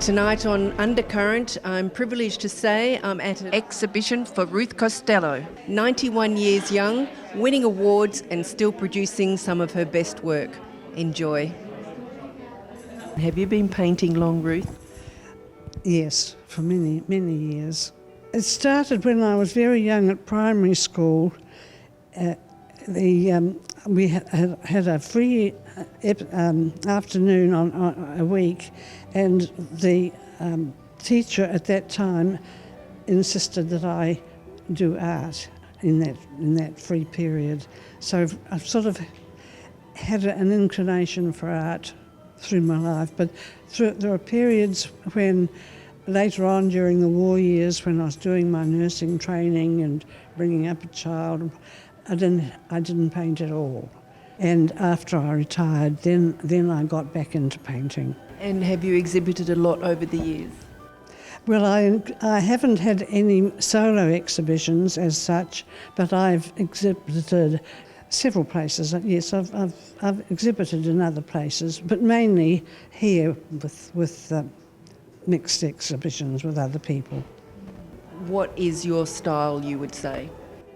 Tonight on Undercurrent, I'm privileged to say I'm at an exhibition for Ruth Costello, 91 years young, winning awards and still producing some of her best work. Enjoy. Have you been painting long, Ruth? Yes, for many, many years. It started when I was very young at primary school. We had a free afternoon on a week, and the teacher at that time insisted that I do art in that free period. So I've sort of had an inclination for art through my life, but there are periods when later on during the war years, when I was doing my nursing training and bringing up a child, I didn't paint at all. And after I retired, then I got back into painting. And have you exhibited a lot over the years? Well, I haven't had any solo exhibitions as such, but I've exhibited several places. Yes, I've exhibited in other places, but mainly here with mixed exhibitions with other people. What is your style, you would say?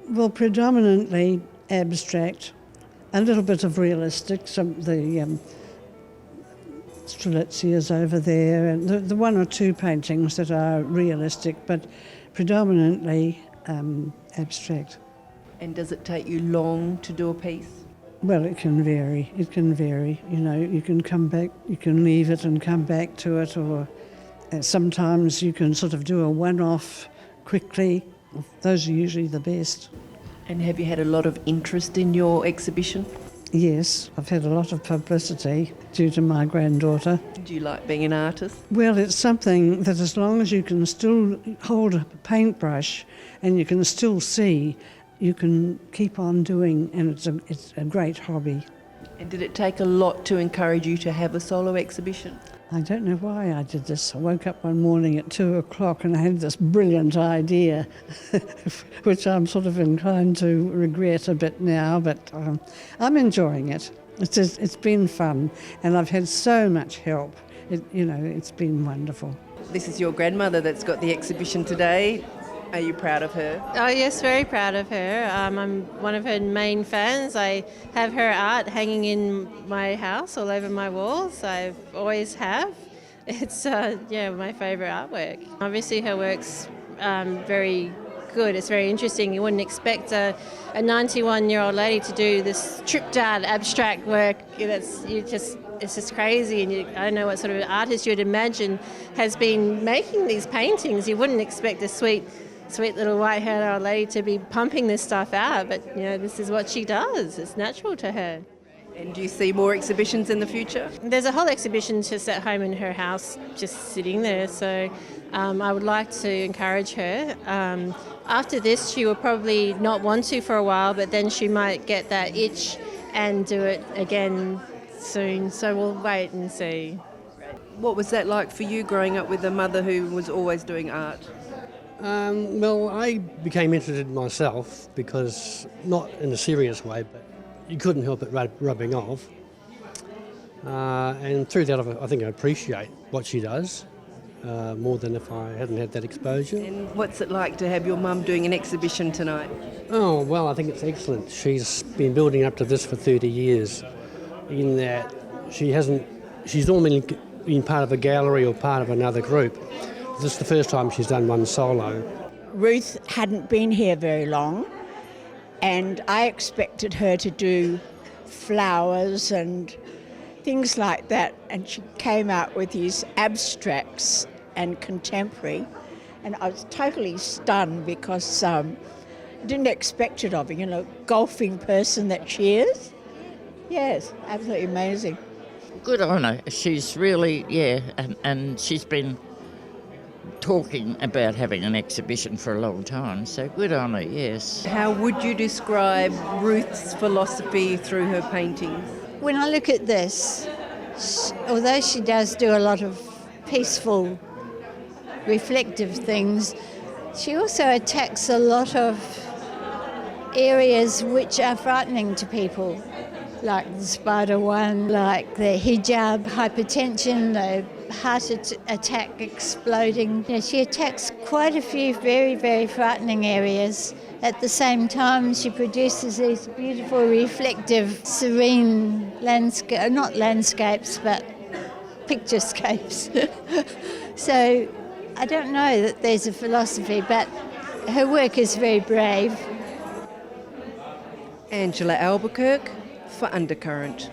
Well, predominantly abstract, a little bit of realistic, the Strelitzias over there, and the one or two paintings that are realistic, but predominantly abstract. And does it take you long to do a piece? Well, it can vary. You know, you can come back, you can leave it and come back to it, or sometimes you can sort of do a one-off quickly. Those are usually the best. And have you had a lot of interest in your exhibition? Yes, I've had a lot of publicity due to my granddaughter. Do you like being an artist? Well, it's something that as long as you can still hold a paintbrush and you can still see, you can keep on doing, and it's a great hobby. And did it take a lot to encourage you to have a solo exhibition? I don't know why I did this. I woke up one morning at 2:00 and I had this brilliant idea, which I'm sort of inclined to regret a bit now, but I'm enjoying it. It's been fun, and I've had so much help. It's been wonderful. This is your grandmother that's got the exhibition today. Are you proud of her? Oh yes, very proud of her. I'm one of her main fans. I have her art hanging in my house all over my walls. I always have. It's my favourite artwork. Obviously her work's very good. It's very interesting. You wouldn't expect a 91-year-old lady to do this tripped out abstract work. It's just crazy, and I don't know what sort of artist you'd imagine has been making these paintings. You wouldn't expect a sweet little white-haired old lady to be pumping this stuff out, but this is what she does. It's natural to her. And do you see more exhibitions in the future? There's a whole exhibition just at home in her house, just sitting there, so I would like to encourage her. After this, she will probably not want to for a while, but then she might get that itch and do it again soon, so we'll wait and see. What was that like for you growing up with a mother who was always doing art? Well, I became interested myself because, not in a serious way, but you couldn't help it rubbing off. And through that, I think I appreciate what she does more than if I hadn't had that exposure. And what's it like to have your mum doing an exhibition tonight? Oh, well, I think it's excellent. She's been building up to this for 30 years in that she's normally been part of a gallery or part of another group. This is the first time she's done one solo. Ruth hadn't been here very long, and I expected her to do flowers and things like that, and she came out with these abstracts and contemporary, and I was totally stunned because I didn't expect it of her, golfing person that she is. Yes, absolutely amazing. Good on her. She's really, and she's been talking about having an exhibition for a long time, so good on her, yes. How would you describe Ruth's philosophy through her paintings? When I look at this, although she does do a lot of peaceful, reflective things, she also attacks a lot of areas which are frightening to people, like the spider one, like the hijab, hypertension, the attack exploding. She attacks quite a few very, very frightening areas. At the same time, she produces these beautiful, reflective, serene not landscapes, but picturescapes. So I don't know that there's a philosophy, but her work is very brave. Angela Albuquerque for Undercurrent.